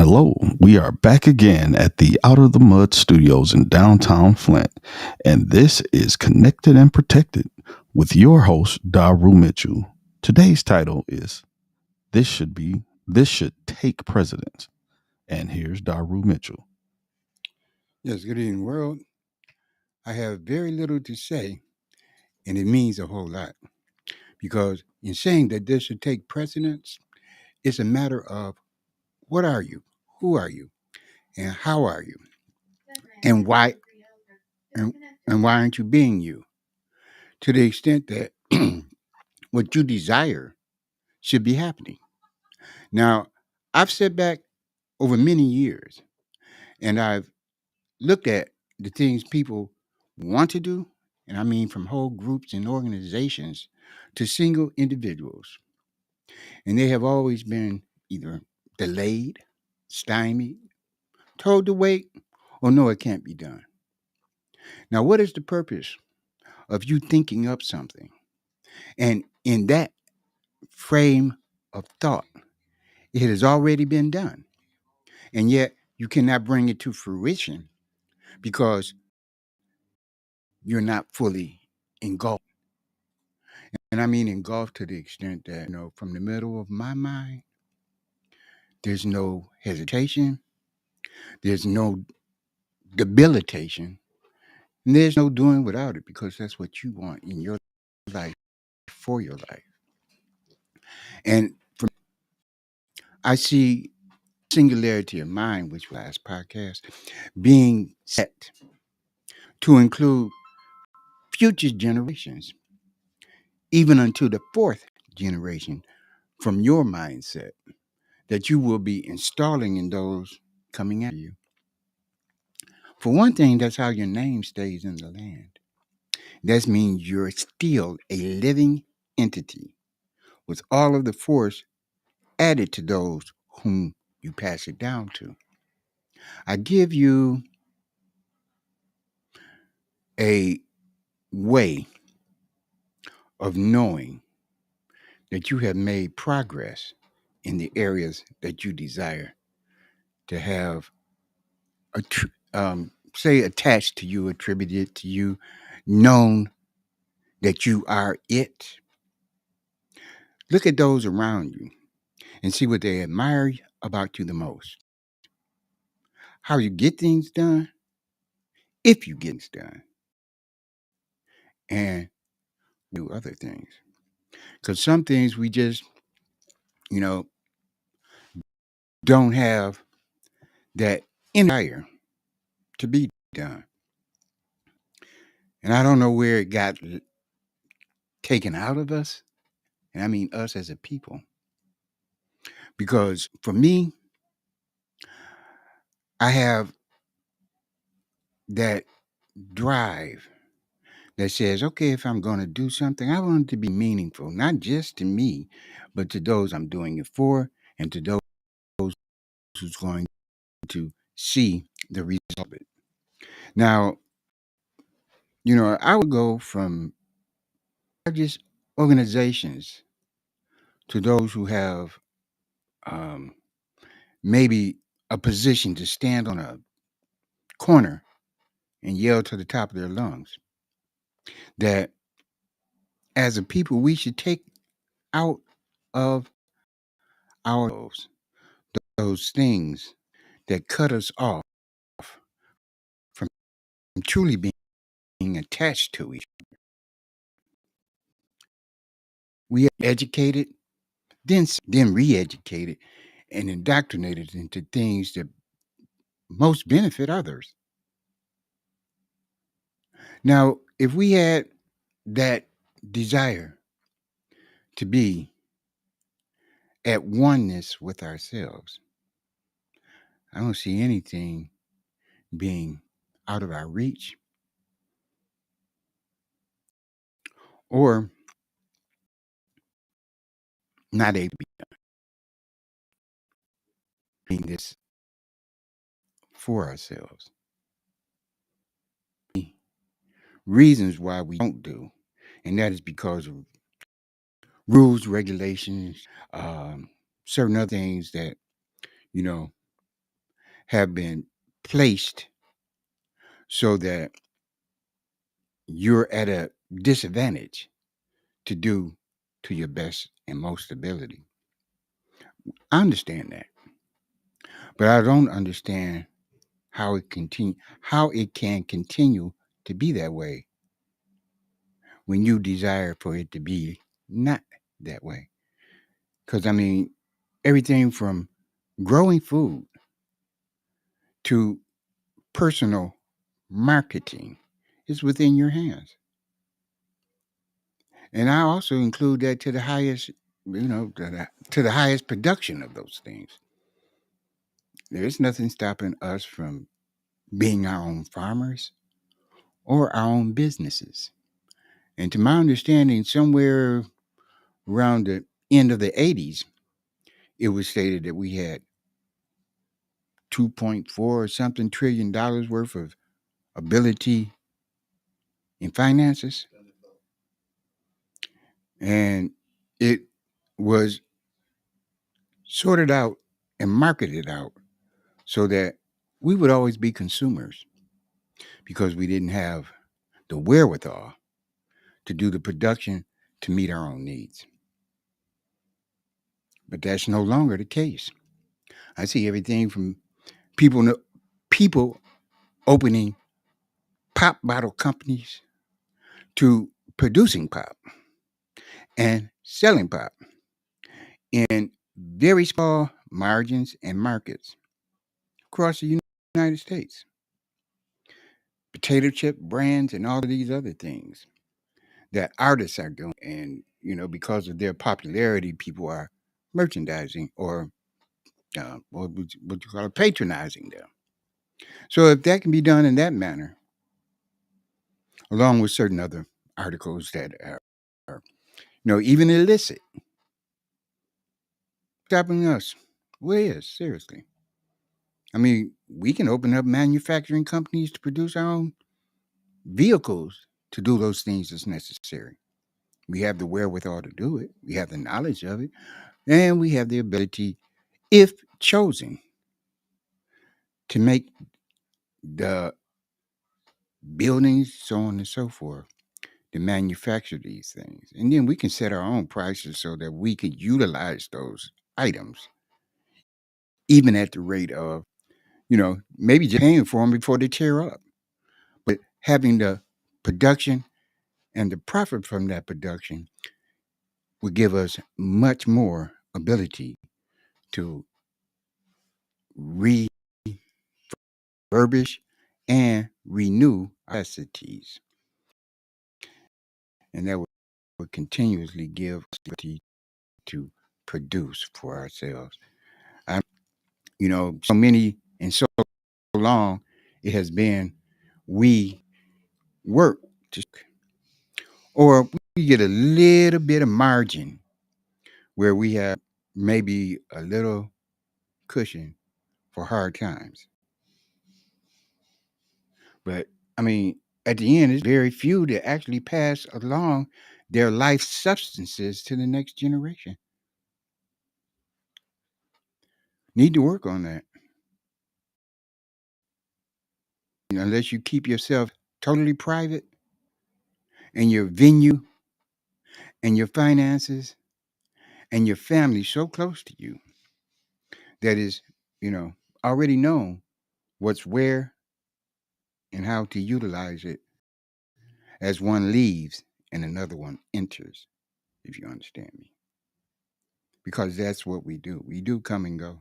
hello. We are back again at the Out of the Mud Studios in downtown Flint, and this is Connected and Protected with your host, Daru Mitchell. Today's title is This Should Take Precedence. And here's Daru Mitchell. Yes, good evening, world. I have very little to say, and it means a whole lot because in saying that this should take precedence, it's a matter of what are you, who are you, and how are you, and and, and why aren't you being you? To the extent that what you desire should be happening. Now, I've sat back over many years and I've looked at the things people want to do, and I mean from whole groups and organizations to single individuals. And they have always been either delayed, stymied, told to wait, or no, it can't be done. Now, what is the purpose of you thinking up something? And in that frame of thought, it has already been done. And yet you cannot bring it to fruition because you're not fully engulfed. And I mean engulfed to the extent that, from the middle of my mind, there's no hesitation, there's no debilitation, and there's no doing without it because that's what you want in your life for your life. And from I see singularity of mind, which last podcast, being set to include future generations, even unto the fourth generation from your mindset that you will be installing in those coming after you. For one thing, that's how your name stays in the land. That means you're still a living entity with all of the force added to those whom you pass it down to. I give you a way of knowing that you have made progress in the areas that you desire to have, say, attached to you, attributed to you, known that you are it. Look at those around you and see what they admire about you the most. How you get things done, if you get things done, and do other things. Because some things we just, you know, don't have that desire to be done. And I don't know where it got taken out of us. And I mean us as a people. Because for me, I have that drive that says, okay, if I'm going to do something, I want it to be meaningful, not just to me, but to those I'm doing it for and to those who's going to see the result of it. Now, I would go from largest organizations to those who have um, maybe a position to stand on a corner and yell to the top of their lungs that as a people, we should take out of ourselves those things that cut us off from truly being attached to each other. We are educated, then re-educated and indoctrinated into things that most benefit others. Now, if we had that desire to be at oneness with ourselves, I don't see anything being out of our reach or not able to be doing this for ourselves. Reasons why we don't do, and that is because of rules, regulations, certain other things that, you know, have been placed so that you're at a disadvantage to do to your best and most ability. I understand that, but I don't understand how it can continue to be that way when you desire for it to be not that way. Because I mean, everything from growing food to personal marketing is within your hands. And I also include that to the highest, to the highest production of those things. There's nothing stopping us from being our own farmers or our own businesses. And to my understanding, somewhere around the end of the 80s, it was stated that we had 2.4 or something trillion dollars worth of ability in finances. And it was sorted out and marketed out so that we would always be consumers because we didn't have the wherewithal to do the production to meet our own needs. But that's no longer the case. I see everything from people people opening pop bottle companies to producing pop and selling pop in very small margins and markets across the United States. Potato chip brands and all of these other things that artists are doing. And, because of their popularity, people are merchandising or what you call it, patronizing them. So if that can be done in that manner, along with certain other articles that are even illicit, stopping us, what is, seriously? I mean, we can open up manufacturing companies to produce our own vehicles to do those things as necessary. We have the wherewithal to do it. We have the knowledge of it. And we have the ability, if chosen, to make the buildings, so on and so forth, to manufacture these things. And then we can set our own prices so that we could utilize those items, even at the rate of, maybe just paying for them before they tear up. But having the production and the profit from that production would give us much more ability to refurbish and renew our cities. And that would continuously give us the ability to produce for ourselves. I, so many and so long it has been we work to, or we get a little bit of margin where we have maybe a little cushion for hard times. But I mean, at the end, it's very few that actually pass along their life substances to the next generation. Need to work on that. Unless you keep yourself totally private and your venue and your finances and your family so close to you that is, you know, already known what's where and how to utilize it as one leaves and another one enters, if you understand me. Because that's what we do. We do come and go.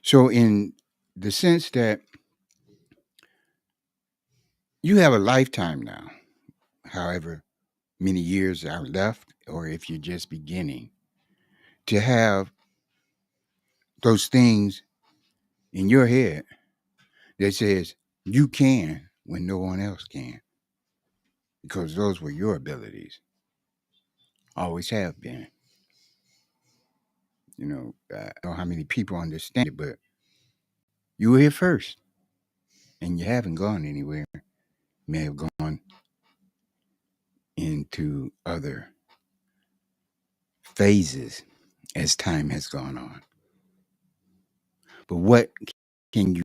So, in the sense that you have a lifetime now, however many years are left, or if you're just beginning, to have those things in your head that says you can when no one else can, because those were your abilities, always have been. I don't know how many people understand it, but you were here first, and you haven't gone anywhere. You may have gone into other phases as time has gone on. But what can you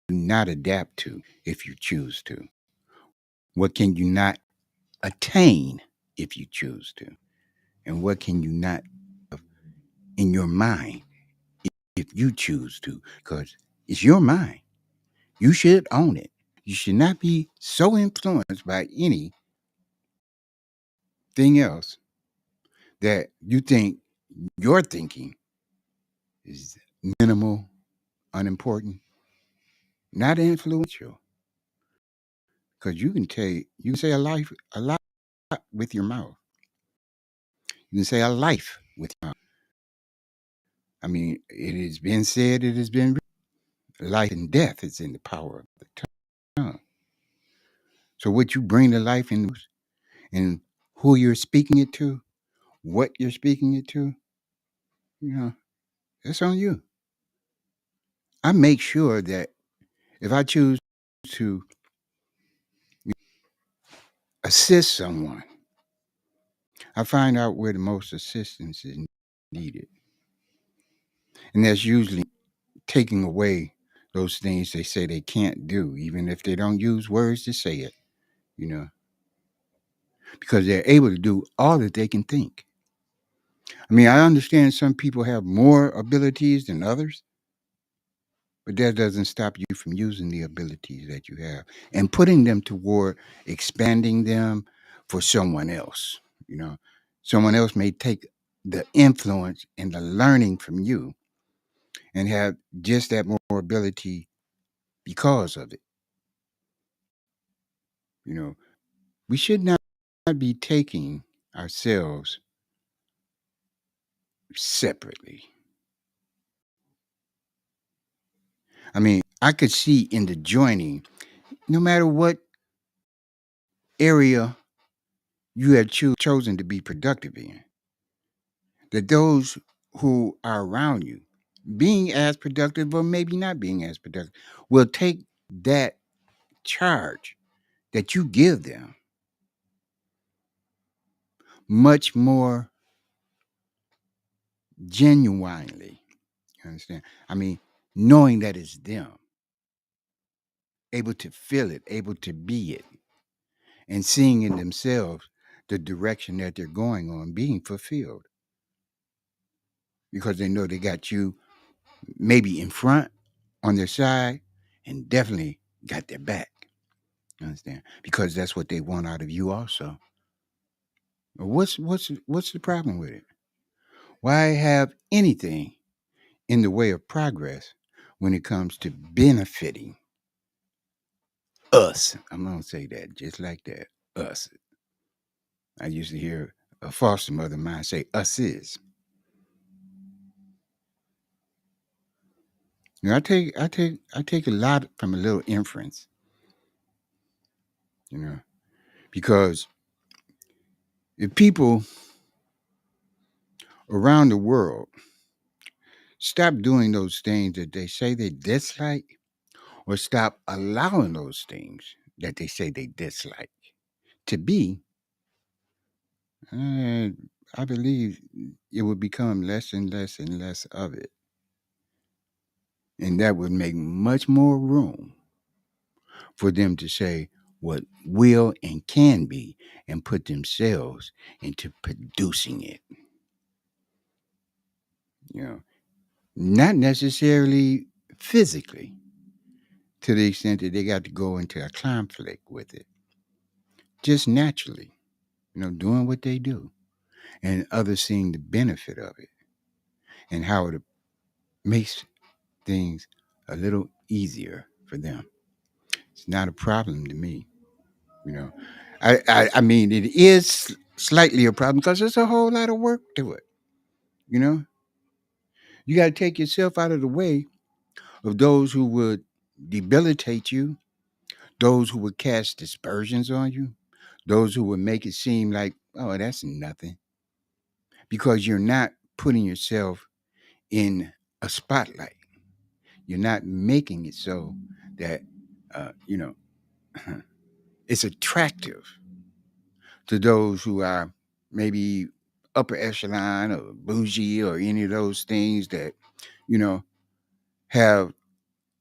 not adapt to if you choose to? What can you not attain if you choose to? And what can you not in your mind if you choose to? Because it's your mind. You should own it. You should not be so influenced by anything else that you think your thinking is minimal, unimportant, not influential. Because you can say a lot with your mouth. You can say a life with your mouth. I mean, it has been said, it has been written. Life and death is in the power of the tongue. So what you bring to life and who you're speaking it to, what you're speaking it to, you know, that's on you. I make sure that if I choose to assist someone, I find out where the most assistance is needed. And that's usually taking away those things they say they can't do, even if they don't use words to say it, you know, because they're able to do all that they can think. I mean, I understand some people have more abilities than others, but that doesn't stop you from using the abilities that you have and putting them toward expanding them for someone else. You know, someone else may take the influence and the learning from you and have just that more ability because of it. You know, we should not be taking ourselves separately. I mean, I could see in the joining, no matter what area you have chosen to be productive in, that those who are around you, being as productive or maybe not being as productive, will take that charge that you give them much more genuinely. You understand? I mean, knowing that it's them, able to feel it, able to be it, and seeing in themselves the direction that they're going on being fulfilled because they know they got you maybe in front, on their side, and definitely got their back. You understand? Because that's what they want out of you also. What's the problem with it? Why have anything in the way of progress when it comes to benefiting us? I'm gonna say that just like that. Us. I used to hear a foster mother of mine say us is. You know, I take a lot from a little inference, you know, because if people around the world stop doing those things that they say they dislike or stop allowing those things that they say they dislike to be, uh, I believe it would become less and less and less of it. And that would make much more room for them to say what will and can be and put themselves into producing it. You know, not necessarily physically to the extent that they got to go into a conflict with it, just naturally, you know, doing what they do and others seeing the benefit of it and how it makes things a little easier for them. It's not a problem to me, you know. I mean, it is slightly a problem because there's a whole lot of work to it, you know. You got to take yourself out of the way of those who would debilitate you, those who would cast dispersions on you, those who would make it seem like, oh, that's nothing, because you're not putting yourself in a spotlight. You're not making it so that, you know, it's attractive to those who are maybe upper echelon or bougie or any of those things that, you know, have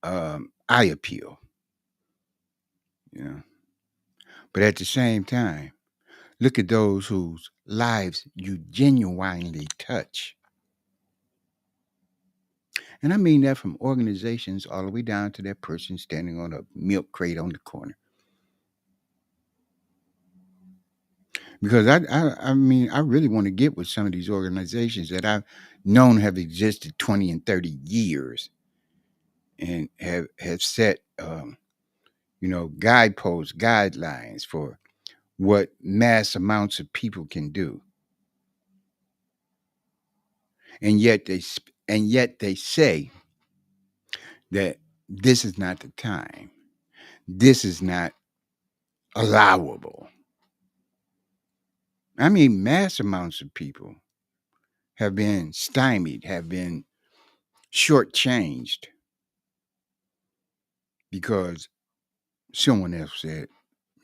eye appeal, you know. But at the same time, look at those whose lives you genuinely touch. And I mean that from organizations all the way down to that person standing on a milk crate on the corner. Because I mean, I really want to get with some of these organizations that I've known have existed 20 and 30 years and have set, guideposts, guidelines for what mass amounts of people can do. And yet they say that this is not the time. This is not allowable. I mean, mass amounts of people have been stymied, have been shortchanged because someone else said,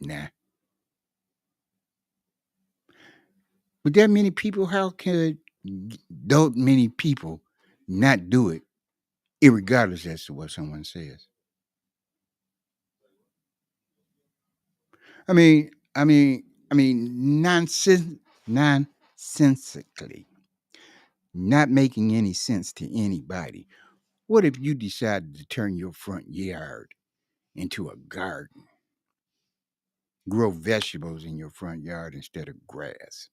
nah. But that many people, how could those many people not do it, irregardless as to what someone says? I mean, nonsensically, not making any sense to anybody. What if you decided to turn your front yard into a garden? Grow vegetables in your front yard instead of grass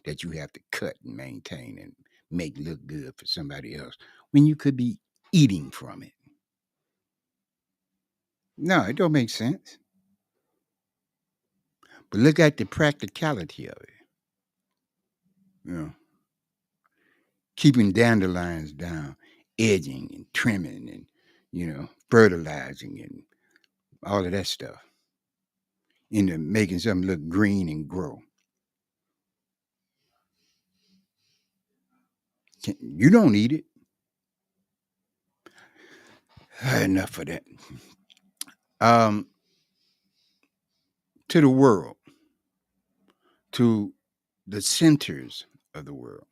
that you have to cut and maintain and make look good for somebody else when you could be eating from it. No, it don't make sense. But look at the practicality of it. You know, keeping dandelions down, edging and trimming and fertilizing and all of that stuff into making something look green and grow. You don't eat it. Enough of that. Um, to the world, to the centers of the world.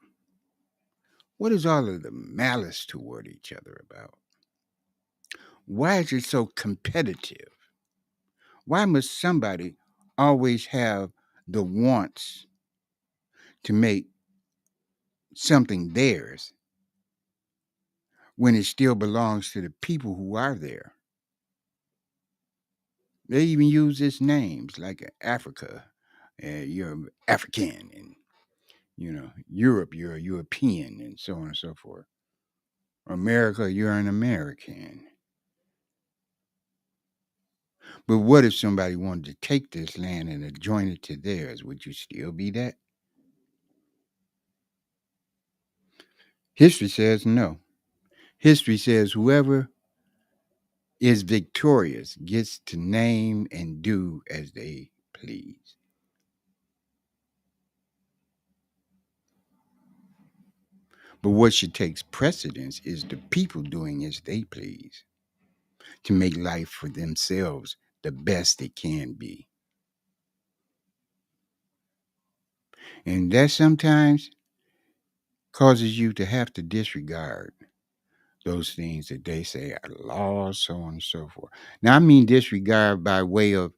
What is all of the malice toward each other about? Why is it so competitive? Why must somebody always have the wants to make something theirs when it still belongs to the people who are there? They even use its names like Africa, you're African, and Europe, you're a European, and so on and so forth. America, you're an American. But what if somebody wanted to take this land and adjoin it to theirs? Would you still be that? History says no. History says whoever is victorious gets to name and do as they please. But what should take precedence is the people doing as they please to make life for themselves the best it can be. And that sometimes causes you to have to disregard those things that they say are laws, so on and so forth. Now, I mean disregard by way of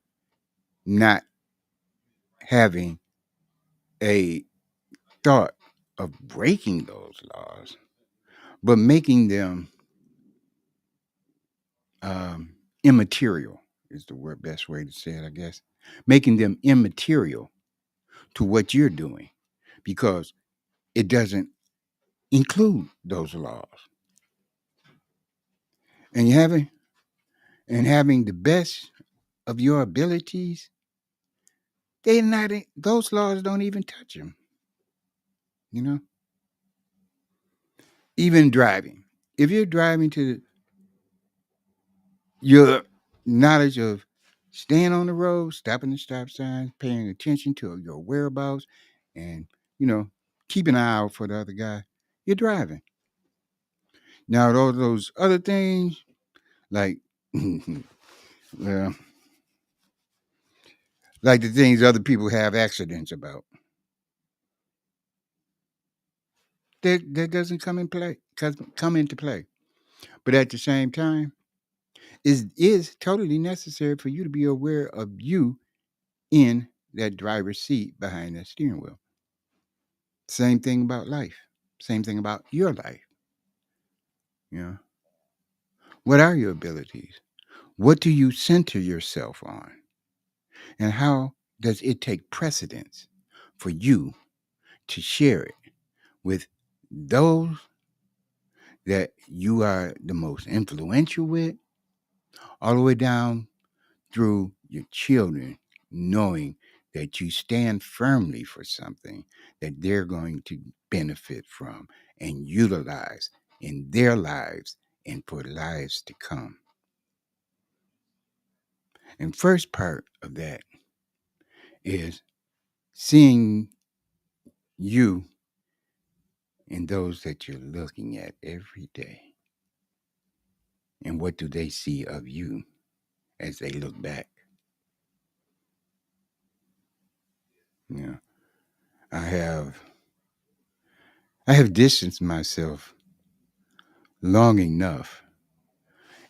not having a thought of breaking those laws, but making them immaterial is the best way to say it, I guess. Making them immaterial to what you're doing because it doesn't include those laws. And having the best of your abilities, those laws don't even touch them. You know, even driving. If you're driving to your knowledge of staying on the road, stopping the stop signs, paying attention to your whereabouts, and you know, keep an eye out for the other guy, you're driving. Now, those other things, like, well, like the things other people have accidents about. that doesn't come into play. But at the same time, is totally necessary for you to be aware of you in that driver's seat behind that steering wheel. Same thing about life. Same thing about your life. You know, what are your abilities? What do you center yourself on? And how does it take precedence for you to share it with those that you are the most influential with, all the way down through your children, knowing that you stand firmly for something that they're going to benefit from and utilize in their lives and for lives to come. And first part of that is seeing you in those that you're looking at every day. And what do they see of you as they look back? You know, I have I have distanced myself long enough,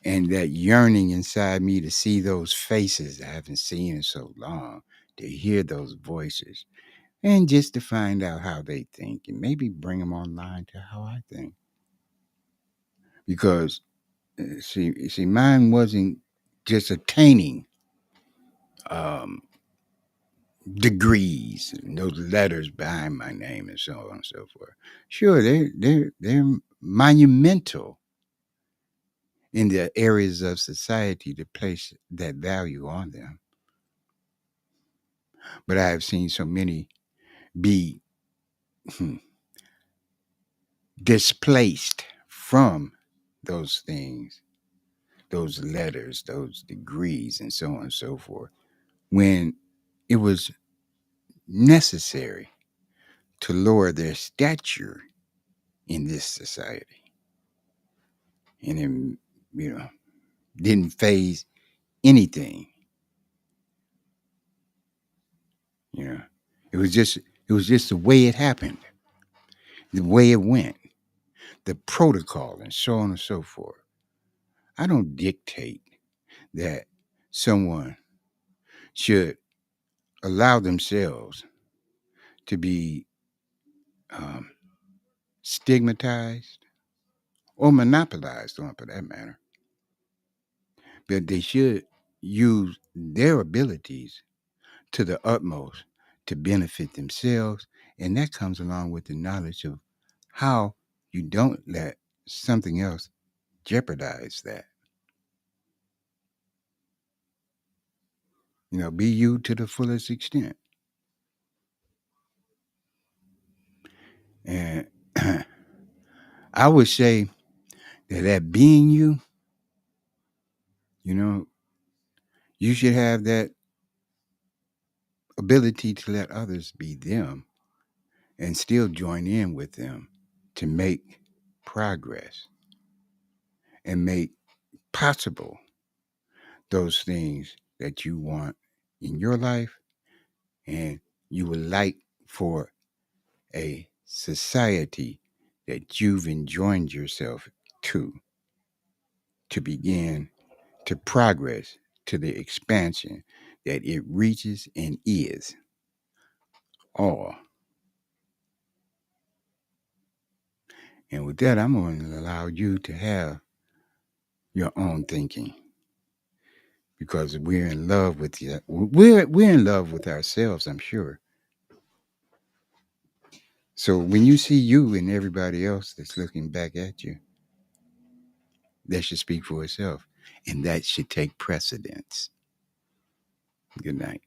and that yearning inside me to see those faces I haven't seen in so long, to hear those voices, and just to find out how they think and maybe bring them online to how I think. Because mine wasn't just attaining um, degrees and those letters behind my name and so on and so forth. Sure, they're monumental in the areas of society to place that value on them. But I have seen so many be displaced from those things, those letters, those degrees, and so on and so forth, when it was necessary to lower their stature in this society. And it, didn't phase anything. You know, it was just the way it happened, the way it went, the protocol, and so on and so forth. I don't dictate that someone should allow themselves to be um, stigmatized or monopolized on, for that matter. But they should use their abilities to the utmost to benefit themselves. And that comes along with the knowledge of how you don't let something else jeopardize that. Be you to the fullest extent. And I would say that being you, you know, you should have that ability to let others be them and still join in with them to make progress and make possible those things that you want in your life and you would like for a society that you've enjoined yourself to begin to progress to the expansion that it reaches and is all. And with that, I'm going to allow you to have your own thinking because we're in love with you. We're in love with ourselves, I'm sure. So when you see you and everybody else that's looking back at you, that should speak for itself, and that should take precedence. Good night.